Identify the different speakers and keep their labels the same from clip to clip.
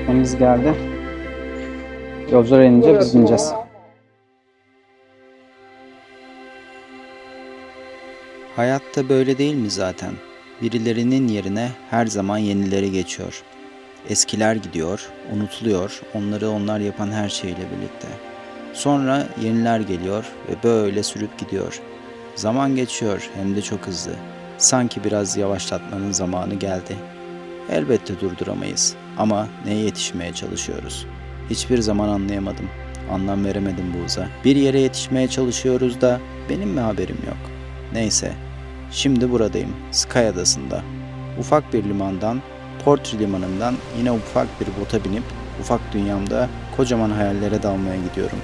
Speaker 1: teknemiz geldi. Yolcular inince biz bineceğiz.
Speaker 2: Hayatta böyle değil mi zaten? Birilerinin yerine her zaman yenileri geçiyor. Eskiler gidiyor, unutuluyor, onları onlar yapan her şeyle birlikte. Sonra yeniler geliyor ve böyle sürüp gidiyor. Zaman geçiyor hem de çok hızlı. Sanki biraz yavaşlatmanın zamanı geldi. Elbette durduramayız ama neye yetişmeye çalışıyoruz? Hiçbir zaman anlayamadım. Anlam veremedim bu hıza. Bir yere yetişmeye çalışıyoruz da benim mi haberim yok? Neyse. Şimdi buradayım, Sky Adası'nda. Ufak bir limandan, Portre limanından yine ufak bir bota binip ufak dünyamda kocaman hayallere dalmaya gidiyorum.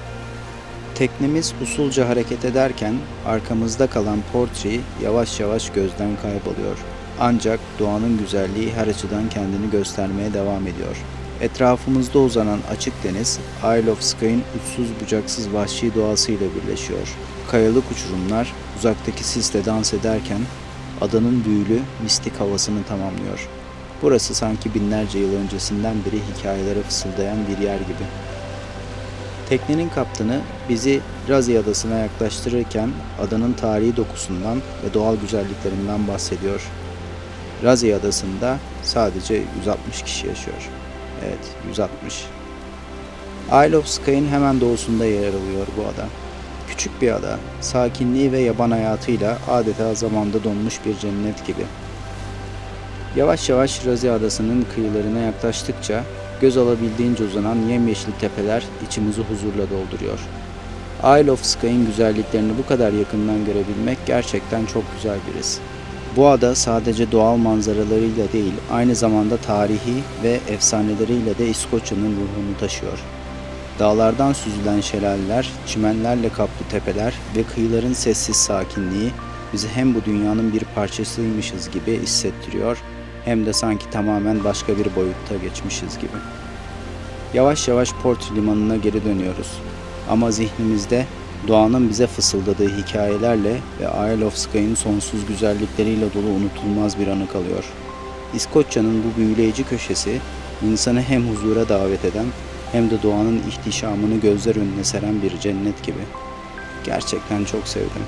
Speaker 2: Teknemiz usulca hareket ederken arkamızda kalan Portre yavaş yavaş gözden kayboluyor. Ancak doğanın güzelliği her açıdan kendini göstermeye devam ediyor. Etrafımızda uzanan açık deniz, Isle of Skye'in uçsuz bucaksız vahşi doğasıyla birleşiyor. Kayalık uçurumlar uzaktaki sisle dans ederken adanın büyülü, mistik havasını tamamlıyor. Burası sanki binlerce yıl öncesinden beri hikayelere fısıldayan bir yer gibi. Teknenin kaptanı bizi Razi Adası'na yaklaştırırken adanın tarihi dokusundan ve doğal güzelliklerinden bahsediyor. Razi Adası'nda sadece 160 kişi yaşıyor. Evet, 160. Isle of Skye'in hemen doğusunda yer alıyor bu ada. Küçük bir ada, sakinliği ve yaban hayatıyla adeta zamanda donmuş bir cennet gibi. Yavaş yavaş Razi Adası'nın kıyılarına yaklaştıkça göz alabildiğince uzanan yemyeşil tepeler içimizi huzurla dolduruyor. Isle of Skye'in güzelliklerini bu kadar yakından görebilmek gerçekten çok güzel bir his. Bu ada sadece doğal manzaralarıyla değil, aynı zamanda tarihi ve efsaneleriyle de İskoçya'nın ruhunu taşıyor. Dağlardan süzülen şelaleler, çimenlerle kaplı tepeler ve kıyıların sessiz sakinliği bizi hem bu dünyanın bir parçasıymışız gibi hissettiriyor, hem de sanki tamamen başka bir boyutta geçmişiz gibi. Yavaş yavaş Portre limanına geri dönüyoruz. Ama zihnimizde doğanın bize fısıldadığı hikayelerle ve Isle of Skye'in sonsuz güzellikleriyle dolu unutulmaz bir anı kalıyor. İskoçya'nın bu büyüleyici köşesi insanı hem huzura davet eden hem de doğanın ihtişamını gözler önüne seren bir cennet gibi. Gerçekten çok sevdim.